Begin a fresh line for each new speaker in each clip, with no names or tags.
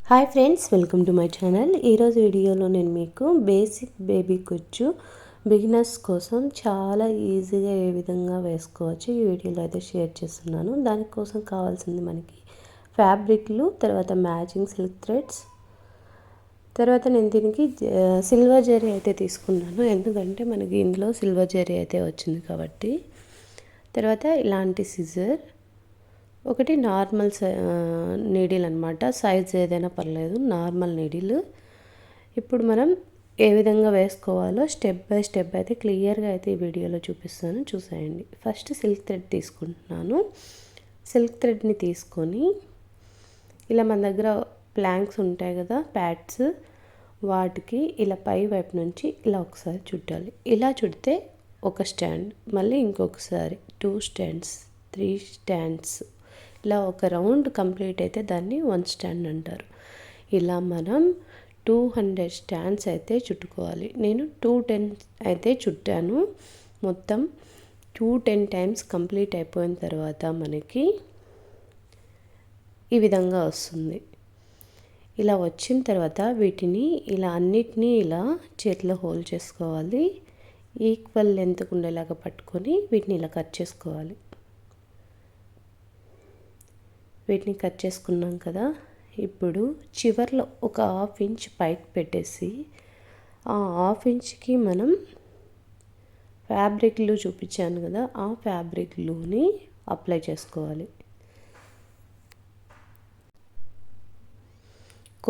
Hi friends, welcome to my channel. ఈరోజు వీడియోలో నేను మీకు బేసిక్ బేబీ కుచ్చు బిగినర్స్ కోసం చాలా ఈజీగా ఏ విధంగా వేసుకోవచ్చు ఈ వీడియోలో అయితే షేర్ చేస్తున్నాను. దానికోసం కావాల్సింది మనకి ఫ్యాబ్రిక్లు, తర్వాత మ్యాచింగ్ సిల్క్ థ్రెడ్స్, తర్వాత నేను దీనికి సిల్వర్ జరీ అయితే తీసుకున్నాను, ఎందుకంటే మనకి ఇందులో సిల్వర్ జరీ అయితే వచ్చింది కాబట్టి. తర్వాత ఇలాంటి సిజర్, ఒకటి నార్మల్ నీడిల్ అనమాట, సైజ్ ఏదైనా పర్లేదు, నార్మల్ నీడిల్. ఇప్పుడు మనం ఏ విధంగా వేసుకోవాలో స్టెప్ బై స్టెప్ అయితే క్లియర్గా అయితే ఈ వీడియోలో చూపిస్తాను, చూసేయండి. ఫస్ట్ సిల్క్ థ్రెడ్ తీసుకుంటున్నాను. సిల్క్ థ్రెడ్ని తీసుకొని ఇలా మన దగ్గర ప్లాంక్స్ ఉంటాయి కదా, ప్యాడ్స్, వాటికి ఇలా పై వైపు నుంచి ఇలా ఒకసారి చుట్టాలి. ఇలా చుడితే ఒక స్టాండ్, మళ్ళీ ఇంకొకసారి 2 స్టాండ్స్, 3 స్టాండ్స్, ఇలా ఒక రౌండ్ కంప్లీట్ అయితే దాన్ని 1 స్టాండ్ అంటారు. ఇలా మనం 200 స్టాండ్స్ అయితే చుట్టుకోవాలి. నేను 210 అయితే చుట్టాను. మొత్తం 210 టైమ్స్ కంప్లీట్ అయిపోయిన తర్వాత మనకి ఈ విధంగా వస్తుంది. ఇలా వచ్చిన తర్వాత వీటిని ఇలా అన్నిటినీ ఇలా చేతిలో హోల్డ్ చేసుకోవాలి. ఈక్వల్ లెంత్కు ఉండేలాగా పట్టుకొని వీటిని ఇలా కట్ చేసుకోవాలి. వీటిని కట్ చేసుకున్నాం కదా, ఇప్పుడు చివర్లో ఒక 1/2 ఇంచ్ పైకి పెట్టేసి ఆ 1/2 ఇంచ్కి మనం ఫ్యాబ్రిక్ గ్లూ చూపించాను కదా, ఆ ఫ్యాబ్రిక్ గ్లూని అప్లై చేసుకోవాలి.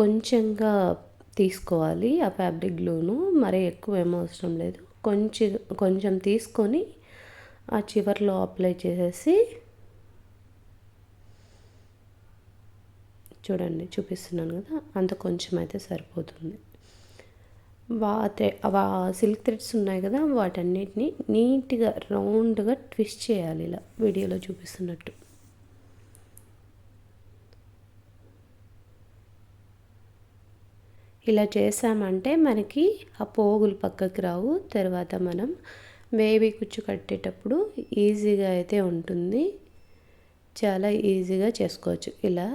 కొంచెంగా తీసుకోవాలి ఆ ఫ్యాబ్రిక్ గ్లూను, మరీ ఎక్కువ ఏమీ అవసరం లేదు. కొంచెం తీసుకొని ఆ చివర్లో అప్లై చేసేసి, చూడండి చూపిస్తున్నాను కదా, అంత కొంచెం అయితే సరిపోతుంది. సిల్క్ థ్రెడ్స్ ఉన్నాయి కదా, వాటన్నిటిని నీట్గా రౌండ్గా ట్విస్ట్ చేయాలి, ఇలా వీడియోలో చూపిస్తున్నట్టు. ఇలా చేసామంటే మనకి ఆ పోగులు పక్కకి రావు. తర్వాత మనం బేబీ కుచ్చు కట్టేటప్పుడు ఈజీగా అయితే ఉంటుంది, చాలా ఈజీగా చేసుకోవచ్చు. ఇలా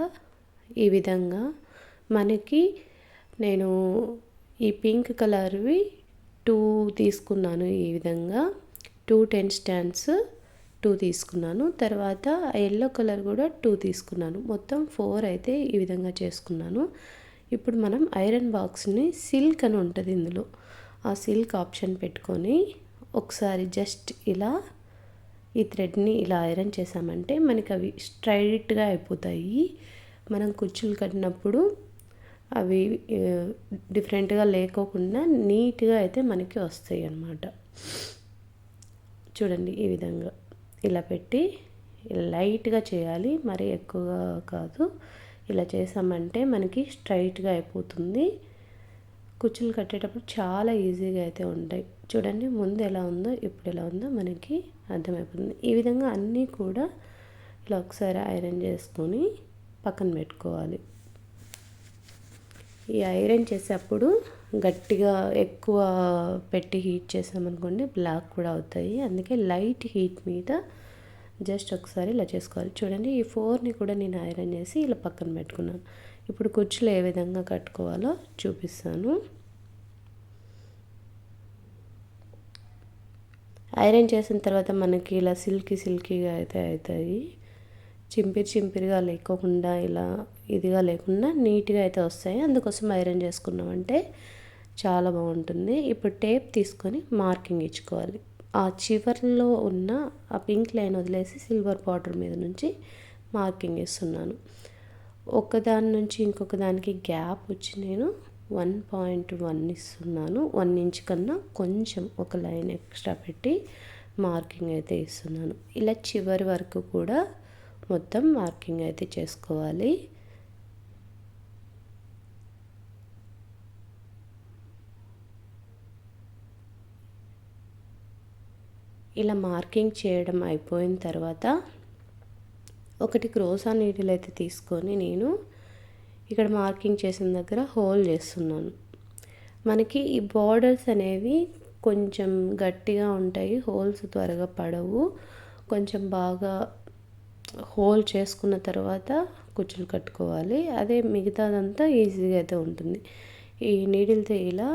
ఈ విధంగా మనకి నేను ఈ పింక్ కలర్వి 2 తీసుకున్నాను. ఈ విధంగా 210 స్టాండ్స్ 2 తీసుకున్నాను. తర్వాత ఎల్లో కలర్ కూడా 2 తీసుకున్నాను. మొత్తం 4 అయితే ఈ విధంగా చేసుకున్నాను. ఇప్పుడు మనం ఐరన్ బాక్స్ని, సిల్క్ అని ఉంటుంది ఇందులో, ఆ సిల్క్ ఆప్షన్ పెట్టుకొని ఒకసారి జస్ట్ ఇలా ఈ థ్రెడ్ని ఇలా ఐరన్ చేసామంటే మనకి అవి స్ట్రైట్గా అయిపోతాయి. మనం కుచ్చులు కట్టినప్పుడు అవి డిఫరెంట్గా లేకోకుండా నీట్గా అయితే మనకి వస్తాయి అన్నమాట. చూడండి ఈ విధంగా ఇలా పెట్టి లైట్గా చేయాలి, మరీ ఎక్కువగా కాదు. ఇలా చేసామంటే మనకి స్ట్రైట్గా అయిపోతుంది. కుచ్చులు కట్టేటప్పుడు చాలా ఈజీగా అయితే ఉంటాయి. చూడండి ముందు ఎలా ఉందో ఇప్పుడు ఎలా ఉందో మనకి అర్థమైపోతుంది. ఈ విధంగా అన్నీ కూడా ఇలా ఒకసారి ఐరన్ చేసుకొని పక్కన పెట్టుకోవాలి. ఈ ఐరన్ చేసేటప్పుడు గట్టిగా ఎక్కువ పెట్టి హీట్ చేసామనుకోండి బ్లాక్ కూడా అవుతాయి. అందుకే లైట్ హీట్ మీద జస్ట్ ఒకసారి ఇలా చేసుకోవాలి. చూడండి ఈ 4ని కూడా నేను ఐరన్ చేసి ఇలా పక్కన పెట్టుకున్నాను. ఇప్పుడు కుచ్చులు ఏ విధంగా కట్టుకోవాలో చూపిస్తాను. ఐరన్ చేసిన తర్వాత మనకి ఇలా సిల్కీగా అయితే అవుతాయి. చింపిరిగా లేకోకుండా ఇలా ఇదిగా లేకుండా నీట్గా అయితే వస్తాయి. అందుకోసం ఐరన్ చేసుకున్నామంటే చాలా బాగుంటుంది. ఇప్పుడు టేప్ తీసుకొని మార్కింగ్ ఇచ్చుకోవాలి. ఆ చివర్లో ఉన్న ఆ పింక్ లైన్ వదిలేసి సిల్వర్ బార్డర్ మీద నుంచి మార్కింగ్ ఇస్తున్నాను. ఒకదాని నుంచి ఇంకొక దానికి గ్యాప్ వచ్చి నేను 1.1 ఇస్తున్నాను. 1 ఇంచ్ కన్నా కొంచెం ఒక లైన్ ఎక్స్ట్రా పెట్టి మార్కింగ్ అయితే ఇస్తున్నాను. ఇలా చివరి వరకు కూడా మొత్తం మార్కింగ్ అయితే చేసుకోవాలి. ఇలా మార్కింగ్ చేయడం అయిపోయిన తర్వాత ఒకటి క్రోసా నీడిల్ అయితే తీసుకొని నేను ఇక్కడ మార్కింగ్ చేసిన దగ్గర హోల్ చేస్తున్నాను. మనకి ఈ బార్డర్స్ అనేవి కొంచెం గట్టిగా ఉంటాయి, హోల్స్ త్వరగా పడవు. కొంచెం బాగా హోల్ చేసుకున్న తర్వాత కుచ్చులు కట్టుకోవాలి. అదే మిగతాదంతా ఈజీగా అయితే ఉంటుంది. ఈ నీడిల్తో ఇలా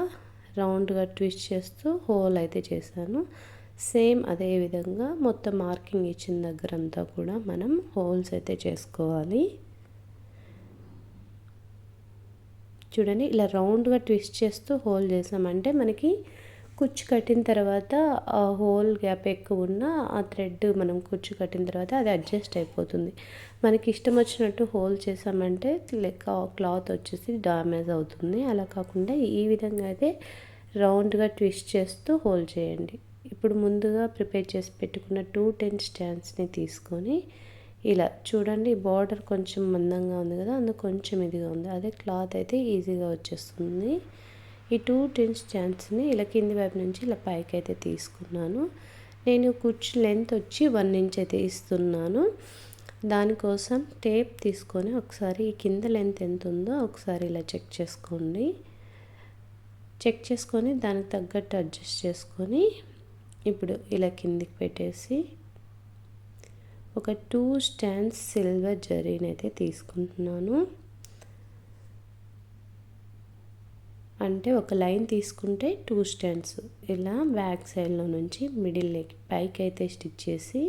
రౌండ్గా ట్విస్ట్ చేస్తూ హోల్ అయితే చేశాను. సేమ్ అదే విధంగా మొత్తం మార్కింగ్ ఇచ్చిన దగ్గరంతా కూడా మనం హోల్స్ అయితే చేసుకోవాలి. చూడండి, ఇలా రౌండ్గా ట్విస్ట్ చేస్తూ హోల్ చేసామంటే మనకి కుచ్చు కట్టిన తర్వాత ఆ హోల్ గ్యాప్ ఎక్కువ ఉన్న ఆ థ్రెడ్ మనం కుచ్చు కట్టిన తర్వాత అది అడ్జస్ట్ అయిపోతుంది. మనకి ఇష్టం వచ్చినట్టు హోల్ చేసామంటే క్లాత్ వచ్చేసి డ్యామేజ్ అవుతుంది. అలా కాకుండా ఈ విధంగా అయితే రౌండ్గా ట్విస్ట్ చేస్తూ హోల్ చేయండి. ఇప్పుడు ముందుగా ప్రిపేర్ చేసి పెట్టుకున్న 2 టెన్ స్టాండ్స్ని తీసుకొని ఇలా చూడండి, బార్డర్ కొంచెం మందంగా ఉంది కదా, అందుకు కొంచెం ఇదిగా ఉంది. అదే క్లాత్ అయితే ఈజీగా వచ్చేస్తుంది. ఈ 2 టెన్ స్టాండ్స్ని ఇలా కింది వైపు నుంచి ఇలా పైకి అయితే తీసుకున్నాను. నేను కుచ్చు లెంత్ వచ్చి 1 ఇంచ్ అయితే ఇస్తున్నాను. దానికోసం టేప్ తీసుకొని ఒకసారి ఈ కింద లెంత్ ఎంత ఉందో ఒకసారి ఇలా చెక్ చేసుకోండి. చెక్ చేసుకొని దానికి తగ్గట్టు అడ్జస్ట్ చేసుకొని ఇప్పుడు ఇలా కిందికి పెట్టేసి ఒక 2 స్టాండ్స్ సిల్వర్ జరీని అయితే తీసుకుంటున్నాను. అంటే ఒక లైన్ తీసుకుంటే 2 స్టాండ్స్ ఇలా బ్యాక్ సైడ్లో నుంచి మిడిల్లోకి పైకి అయితే స్టిచ్ చేసి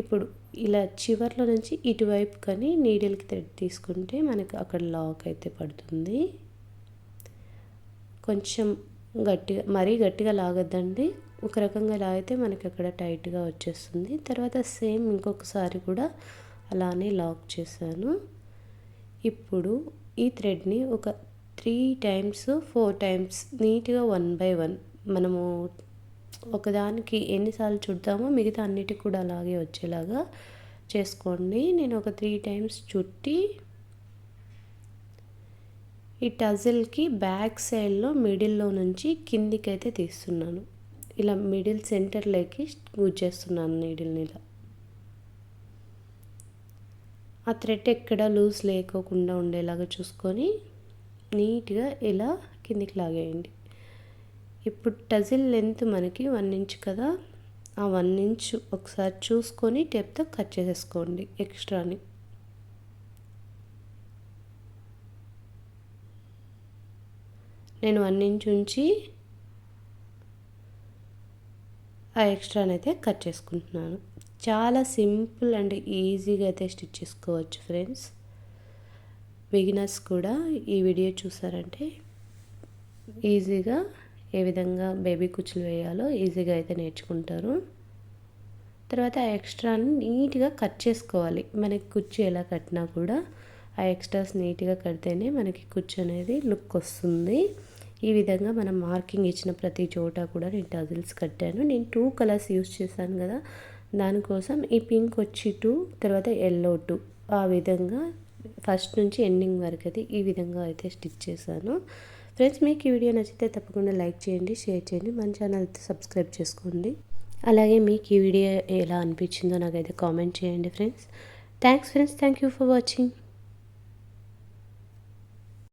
ఇప్పుడు ఇలా చివర్లో నుంచి ఇటువైపు కానీ నీడిల్కి థ్రెడ్ తీసుకుంటే మనకు అక్కడ లాక్ అయితే పడుతుంది. కొంచెం గట్టిగా, మరీ గట్టిగా లాగద్దండి. ఒక రకంగా లాగితే మనకి అక్కడ టైట్గా వచ్చేస్తుంది. తర్వాత సేమ్ ఇంకొకసారి కూడా అలానే లాక్ చేశాను. ఇప్పుడు ఈ థ్రెడ్ని ఒక 3 టైమ్స్ 4 టైమ్స్ నీట్గా 1 బై 1 మనము ఒకదానికి ఎన్నిసార్లు చుడతామో మిగతా అన్నిటికి కూడా అలాగే వచ్చేలాగా చేసుకోండి. నేను ఒక 3 టైమ్స్ చుట్టి ఈ టజిల్కి బ్యాక్ సైడ్లో మిడిల్లో నుంచి కిందికి అయితే తీస్తున్నాను. ఇలా మిడిల్ సెంటర్లోకి కూర్చేస్తున్నాను నీడిల్ని. ఇలా ఆ థ్రెడ్ ఎక్కడ లూజ్ లేకోకుండా ఉండేలాగా చూసుకొని నీట్గా ఇలా కిందికి లాగేయండి. ఇప్పుడు టజిల్ లెంత్ మనకి 1 ఇంచ్ కదా, ఆ 1 ఇంచ్ ఒకసారి చూసుకొని టేప్తో కట్ చేసేసుకోండి ఎక్స్ట్రాని. నేను 1 ఇంచ్ ఉంచి ఆ ఎక్స్ట్రానైతే కట్ చేసుకుంటున్నాను. చాలా సింపుల్ అండ్ ఈజీగా అయితే స్టిచ్ చేసుకోవచ్చు ఫ్రెండ్స్. బిగినర్స్ కూడా ఈ వీడియో చూసారంటే ఈజీగా ఏ విధంగా బేబీ కుచ్చులు వేయాలో ఈజీగా అయితే నేర్చుకుంటారు. తర్వాత ఆ ఎక్స్ట్రాని నీట్గా కట్ చేసుకోవాలి. మనకి కుచ్చు ఎలా కట్టినా కూడా ఆ ఎక్స్ట్రాస్ నీట్గా కడితేనే మనకి కుచ్చు అనేది లుక్ వస్తుంది. ఈ విధంగా మనం మార్కింగ్ ఇచ్చిన ప్రతి చోట కూడా నేను టజిల్స్ కట్టాను. నేను 2 కలర్స్ యూస్ చేశాను కదా, దానికోసం ఈ పింక్ వచ్చి 2, తర్వాత ఎల్లో 2, ఆ విధంగా ఫస్ట్ నుంచి ఎండింగ్ వరకు అయితే ఈ విధంగా అయితే స్టిచ్ చేశాను. ఫ్రెండ్స్, మీకు ఈ వీడియో నచ్చితే తప్పకుండా లైక్ చేయండి, షేర్ చేయండి, మన ఛానల్ సబ్స్క్రైబ్ చేసుకోండి. అలాగే మీకు ఈ వీడియో ఎలా అనిపించిందో నాకైతే కామెంట్ చేయండి friends. Thanks friends, thank you for watching.